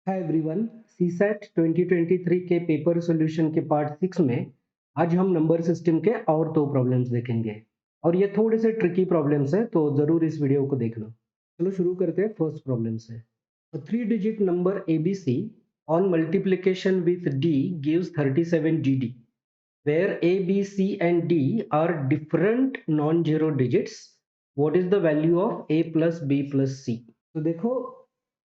Hi everyone, CSAT 2023 के paper solution के part 6 में आज हम नंबर सिस्टम के और दो प्रॉब्लम्स देखेंगे और ये थोड़े से ट्रिकी प्रॉब्लम्स है तो ज़रूर इस वीडियो को देखना। चलो शुरू करते हैं फर्स्ट प्रॉब्लम से। A 3-digit number ABC on multiplication with D gives 37 DD, where A, B, C and D are different non-zero digits. What is the value of A plus B plus C? तो देखो,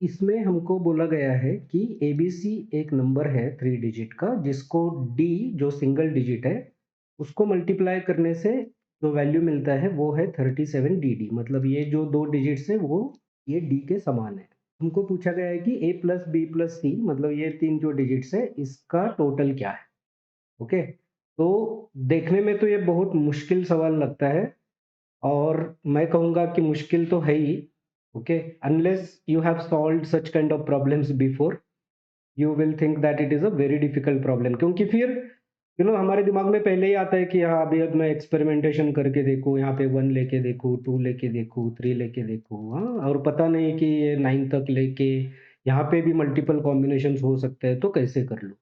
इसमें हमको बोला गया है कि ABC एक number है 3 डिजिट का, जिसको D जो सिंगल डिजिट है उसको मल्टीप्लाई करने से जो वैल्यू मिलता है वो है 37DD। मतलब ये जो दो डिजिट्स है वो ये D के समान है। हमको पूछा गया है कि A plus B plus C, मतलब ये तीन जो डिजिट्स है इसका टोटल क्या है। ओके, तो देखने में तो ये बहुत मुश्किल सवाल लगता है और मैं कहूँगा कि मुश्किल तो है ही। Okay, unless you have solved such kind of problems before, you will think that it is a very difficult problem, क्योंकि फिर हमारे दिमाग में पहले ही आता है कि हाँ अभी अब मैं एक्सपेरिमेंटेशन करके देखूँ, यहाँ पे 1 लेके देखूँ, 2 लेके देखूँ, 3 लेके देखूँ, हाँ, और पता नहीं कि ये 9 तक लेके यहाँ पे भी मल्टीपल कॉम्बिनेशंस हो सकते हैं तो कैसे कर लूँ।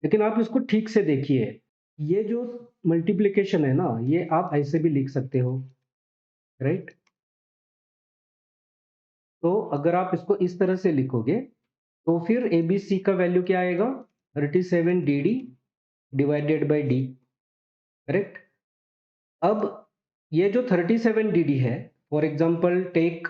लेकिन आप इसको ठीक से देखिए, ये जो मल्टीप्लिकेशन है ना, ये आप ऐसे भी लिख सकते हो, राइट? तो अगर आप इसको इस तरह से लिखोगे तो फिर ABC का वैल्यू क्या आएगा? 37DD divided by D, correct? अब ये जो 37DD है, फॉर एग्जांपल टेक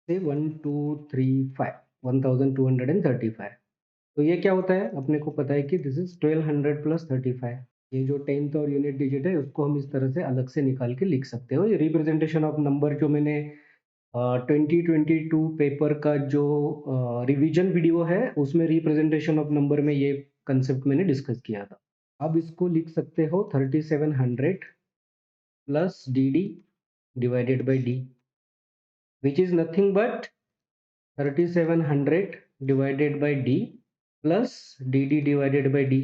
से 1 2 3 5 1235, तो ये क्या होता है? अपने को पता है कि दिस इज 1200 प्लस 35। ये जो 10th और यूनिट डिजिट है उसको हम इस तरह से अलग से निकाल के लिख सकते हो। ये रिप्रेजेंटेशन ऑफ नंबर जो मैंने 2022 पेपर का जो रिवीजन वीडियो है उसमें रिप्रेजेंटेशन ऑफ नंबर में ये कंसेप्ट मैंने डिस्कस किया था। अब इसको लिख सकते हो 3700 plus D D divided by D, which is nothing but 3700 divided by D plus D D divided by D.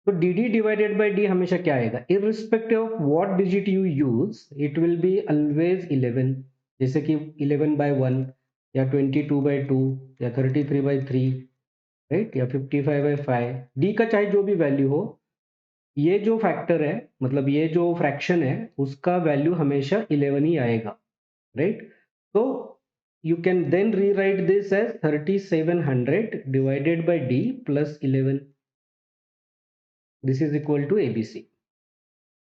तो D D divided by D हमेशा क्या आएगा? Irrespective of what digit you use, it will be always 11। जैसे कि 11/1 या 22/2 या 33/3, right, या 55/5। D का चाहे जो भी वैल्यू हो, ये जो फैक्टर है, मतलब ये जो फ्रैक्शन है, उसका वैल्यू हमेशा 11 ही आएगा, राइट? तो you can then rewrite this as 3700 divided by d plus 11. This is equal to ABC,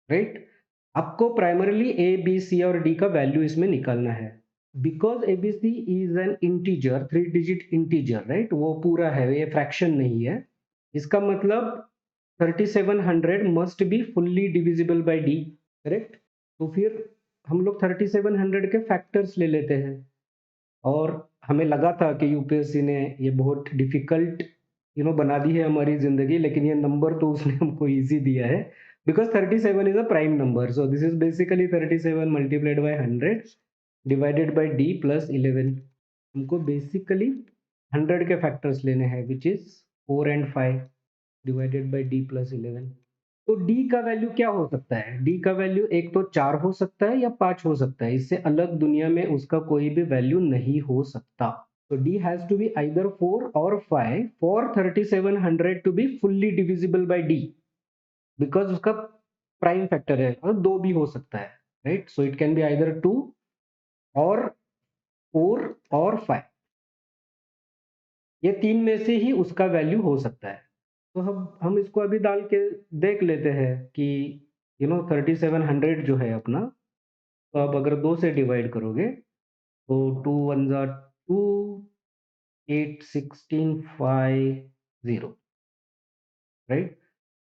right? आपको प्राइमरली ए बी सी और डी का वैल्यू इसमें निकालना है। Because ABC is an integer, 3 digit integer, right, वो पूरा है, ये फ्रैक्शन नहीं है। इसका मतलब 3700 must be fully divisible by D, correct? तो फिर हम लोग 3700 के फैक्टर्स ले लेते हैं और हमें लगा था कि यूपीएससी ने ये बहुत डिफिकल्ट बना दी है हमारी जिंदगी, लेकिन ये नंबर तो उसने हमको इजी दिया है। Because 37 is a prime number, so this is basically 37 multiplied by 100 divided by D plus 11। हमको बेसिकली 100 के फैक्टर्स लेने हैं, which is 4 and 5 divided by D plus 11। तो डी का वैल्यू क्या हो सकता है? डी का वैल्यू एक तो 4 हो सकता है या 5 हो सकता है, इससे अलग दुनिया में उसका कोई भी वैल्यू नहीं हो सकता। तो d has to be either 4 और 5 for 3700 to be fully divisible by d, because उसका प्राइम फैक्टर है और दो भी हो सकता है, right? So it can be either 2 और 4 और 5, ये तीन में से ही उसका वैल्यू हो सकता है। तो हम इसको अभी डाल के देख लेते हैं कि 3700 जो है अपना, तो अब अगर 2 से डिवाइड करोगे तो 2 1 जा 2, 8 16 5 0, राइट?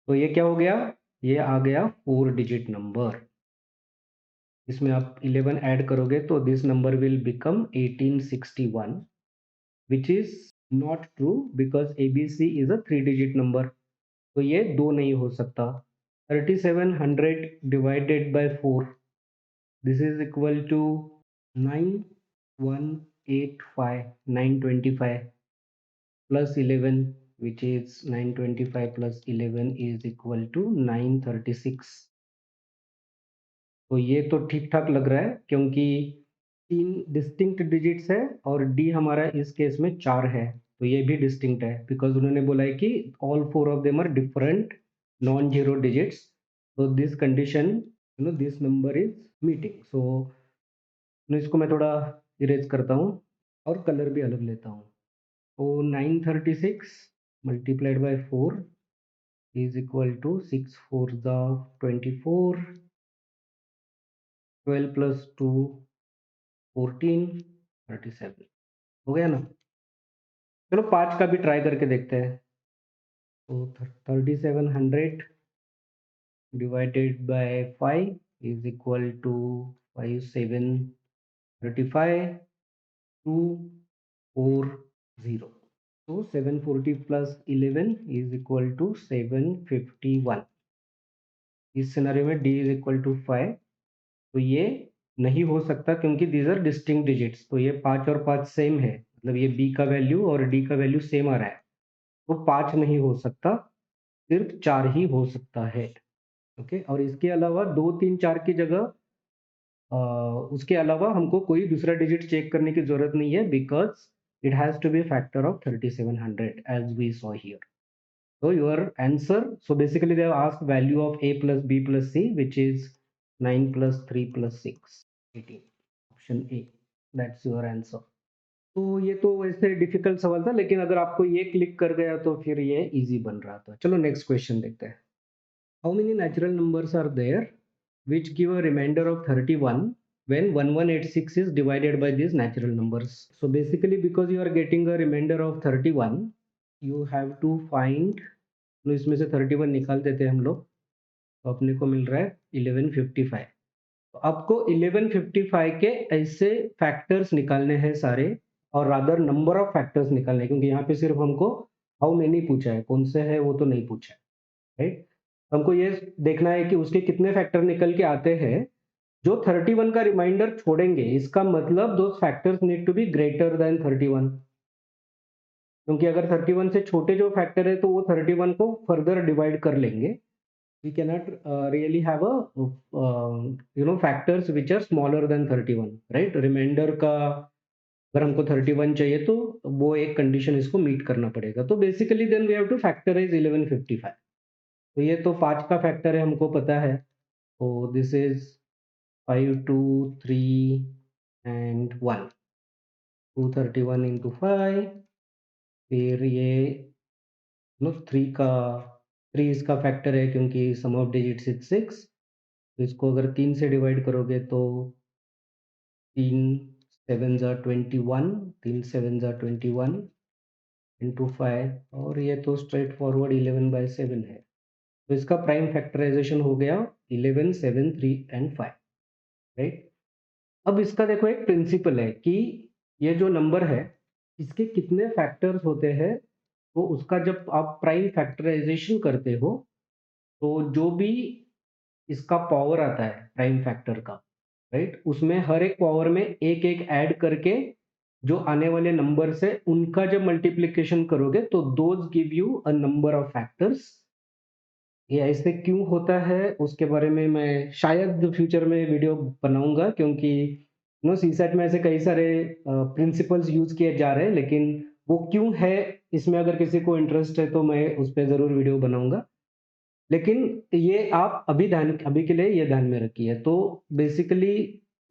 तो ये क्या हो गया? ये आ गया 4 डिजिट नंबर। इसमें आप 11 ऐड करोगे तो this number will become 1861, which is not true because ABC is a 3 digit number. तो ये 2 नहीं हो सकता। 3700 divided by 4, this is equal to 9185 925 plus 11, which is 925 plus 11 is equal to 936। तो ये तो ठीक ठाक लग रहा है क्योंकि तीन डिस्टिंक्ट डिजिट्स है और डी हमारा इस केस में 4 है, तो ये भी डिस्टिंक्ट है बिकॉज उन्होंने बोला है कि all four of them are different non zero digits, so this condition, this number is meeting. So इसको मैं थोड़ा इरेज करता हूँ और कलर भी अलग लेता हूँ. तो 936 multiplied by 4 is equal to 6 4 the 24, 12 plus 2 14, 37. हो गया ना. चलो 5 का भी ट्राई करके देखते हैं. तो 3700 divided by 5 is equal to 5 7 35 2 4 0. So 740 plus 11 is equal to 751. इस सिनेरियो में d is equal to 5, तो ये नहीं हो सकता क्योंकि these are distinct digits. तो ये 5 और 5 सेम है, मतलब ये b का वैल्यू और d का वैल्यू सेम आ रहा है, तो 5 नहीं हो सकता, सिर्फ 4 ही हो सकता है. ओके, और इसके अलावा 2 3 4 की जगह उसके अलावा हमको कोई दूसरा डिजिट चेक करने की जरूरत नहीं है because it has to be a factor of 3700 as we saw here. So your answer, so basically they have asked value of a plus b plus c, which is 9 plus 3 plus 6 18. Option A, that's your answer. तो ये तो वैसे difficult सवाल था, लेकिन अगर आपको ये क्लिक कर गया तो फिर ये इजी बन रहा था. चलो नेक्स्ट क्वेश्चन देखते हैं. How many natural numbers are there which give a remainder of 31 when 1186 is divided by these natural numbers? So basically because you are getting a remainder of 31, you have to find, तो इसमें से 31 निकाल देते हैं हम लोग, तो अपने को मिल रहा है 1155. तो आपको 1155 के ऐसे फैक्टर्स निकालने हैं सारे, और रादर नंबर ऑफ फैक्टर्स निकालने, क्योंकि यहाँ पे सिर्फ हमको हाउ मेनी पूछा है, कौन से है वो तो नहीं पूछा है, राइट. हमको ये देखना है कि उसके कितने फैक्टर निकल के आते हैं जो 31 का रिमाइंडर छोड़ेंगे. इसका मतलब those factors need to be greater than 31, क्योंकि अगर 31 से छोटे जो फैक्टर है तो वो 31 को फर्दर डिवाइड कर लेंगे. we cannot really have a factors which are smaller than 31, right. Reminder का अगर हमको 31 चाहिए तो वो एक कंडीशन इसको मीट करना पड़ेगा. तो basically then we have to factorise 1155. तो ये तो 5 का फैक्टर है, हमको पता है. तो दिस इज 5 2 3 एंड 1, 231 into 5. फिर ये 3 का 3 इसका फैक्टर है क्योंकि सम ऑफ डिजिट्स इज 6. तो इसको अगर 3 से डिवाइड करोगे तो 3 7 जा 21, 3 7 जा 21 into 5, और ये तो स्ट्रेट फॉरवर्ड 11/7 है. तो इसका प्राइम फैक्टराइजेशन हो गया 11 7 3 and 5, राइट. अब इसका देखो एक प्रिंसिपल है कि ये जो नंबर है इसके कितने फैक्टर्स होते हैं, तो उसका जब आप प्राइम फैक्टराइजेशन करते हो तो जो भी इसका पावर आता है प्राइम फैक्टर का, राइट, उसमें हर एक पावर में एक एक ऐड करके जो आने वाले नंबर से उनका जब मल्टीप्लिकेशन करोगे तो those give you a number of factors. ये ऐसे क्यों होता है उसके बारे में मैं शायद फ्यूचर में वीडियो बनाऊंगा, क्योंकि सीसेट में ऐसे कई सारे प्रिंसिपल्स यूज किए जा रहे हैं, लेकिन वो क्यों है इसमें अगर किसी को इंटरेस्ट है तो मैं उस पर जरूर वीडियो बनाऊंगा. लेकिन ये आप अभी के लिए ये ध्यान में रखिए. तो basically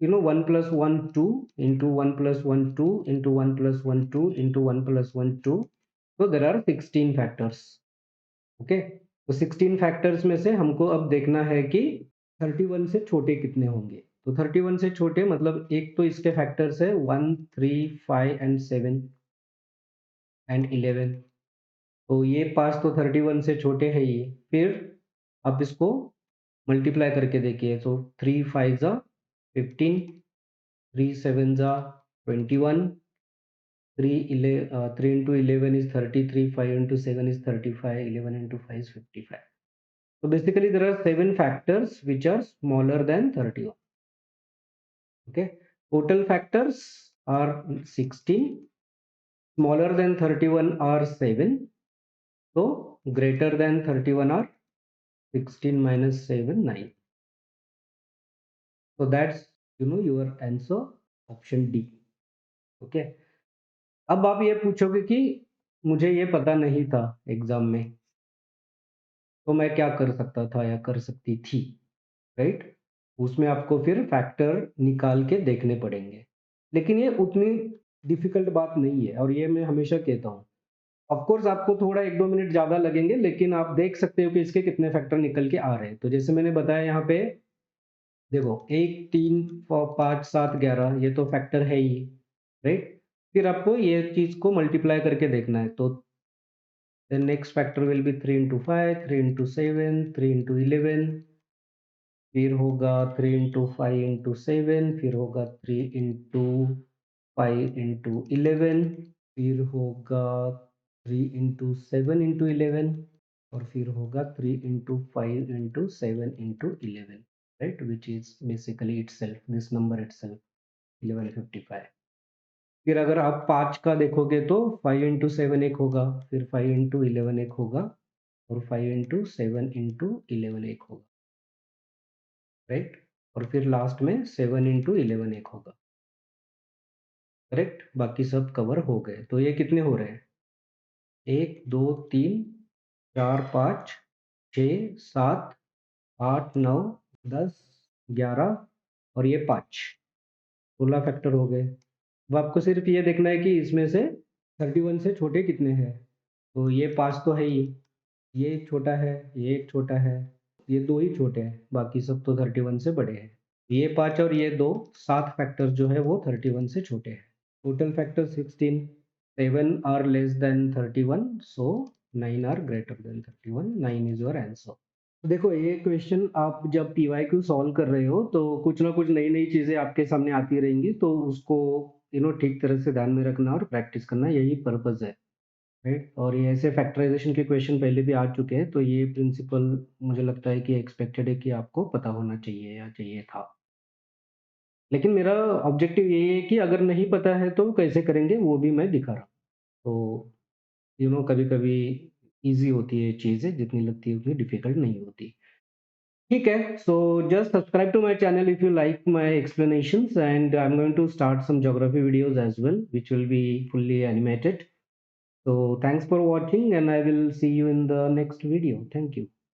1 plus 1 2 into 1 plus 1 2 into 1 plus 1 2 into 1 plus 1 2, so there are 16 factors. Okay, तो 16 फैक्टर्स में से हमको अब देखना है कि 31 से छोटे कितने होंगे. तो 31 से छोटे मतलब एक तो इसके फैक्टर्स है 1 3 5 and 7 and 11. तो ये 5 तो 31 से छोटे है ही. फिर आप इसको मल्टीप्लाई करके देखिए. तो 3 5 जा 15, 3 7 जा 21, 3 into 11 is 33, 5 into 7 is 35, 11 into 5 is 55. So basically there are 7 factors which are smaller than 31. Okay, total factors are 16, smaller than 31 are 7, so greater than 31 are 16 minus 7 9. So that's your answer, option D. Okay, अब आप ये पूछोगे कि मुझे ये पता नहीं था एग्जाम में, तो मैं क्या कर सकता था या कर सकती थी, राइट? उसमें आपको फिर फैक्टर निकाल के देखने पड़ेंगे। लेकिन ये उतनी डिफिकल्ट बात नहीं है, और ये मैं हमेशा कहता हूँ। ऑफ कोर्स आपको थोड़ा 1-2 मिनट ज़्यादा लगेंगे, लेकिन आप देख सकते हो कि इसके कितने फैक्टर निकल के आ रहे हैं। तो जैसे मैंने बताया यहाँ पे, देखो 1, 3, 5, 7, 11 ये तो फैक्टर है ही, राइट? फिर आपको ये चीज़ को मल्टीप्लाई करके देखना है। तो the next factor will be 3 into 5, 3 into 7, 3 into 11, फिर होगा 3 into 5 into 7, फिर होगा 3 into 5 into 11, फिर होगा 3 into 7 into 11, और फिर होगा 3 into 5 into 7 into 11, right? Which is basically itself, this number itself, 1155. फिर अगर आप 5 का देखोगे तो 5 into 7 एक होगा, फिर 5 into 11 एक होगा, और 5 into 7 into 11 एक होगा, राइट? और फिर लास्ट में 7 into 11 एक होगा, करेक्ट? बाकी सब कवर हो गए। तो ये कितने हो रहे हैं? 1, 2, 3, 4, 5, 6, 7, 8, 9, 10, 11, और ये 5, 16 फैक्टर हो गए। अब आपको सिर्फ ये देखना है कि इसमें से 31 से छोटे कितने हैं। तो ये 5 तो है ही, ये एक छोटा है, ये एक छोटा है, ये 2 ही छोटे हैं, बाकी सब तो 31 से बड़े हैं। ये 5 और ये 2, 7 फैक्टर जो है वो 31 से छोटे हैं। Total factor 16, 7 are less than 31, so 9 are greater than 31, 9 is your answer. देखो, ये क्वेश्चन आप जब पीवाईक्यू सॉल्व कर रहे हो तो कुछ ना कुछ नई नई चीजें आपके सामने आती रहेंगी, तो उसको ठीक तरह से ध्यान में रखना और प्रैक्टिस करना, यही पर्पज है, राइट? और ये ऐसे फैक्टराइजेशन के क्वेश्चन पहले भी आ चुके हैं, तो ये प्रिंसिपल मुझे लगता है कि एक्सपेक्टेड है कि आपको पता होना चाहिए या चाहिए था। लेकिन मेरा ऑब्जेक्टिव यही है कि अगर नहीं पता है तो कैसे करेंगे वो भी मैं दिखा रहा हूँ। तो कभी-कभी ईज़ी होती है चीज़ें, जितनी लगती है उतनी डिफ़िकल्ट नहीं होती। ठीक है, so just subscribe to my channel if you like my explanations, and I'm going to start some geography videos as well, which will be fully animated. So thanks for watching, and I will see you in the next video. Thank you.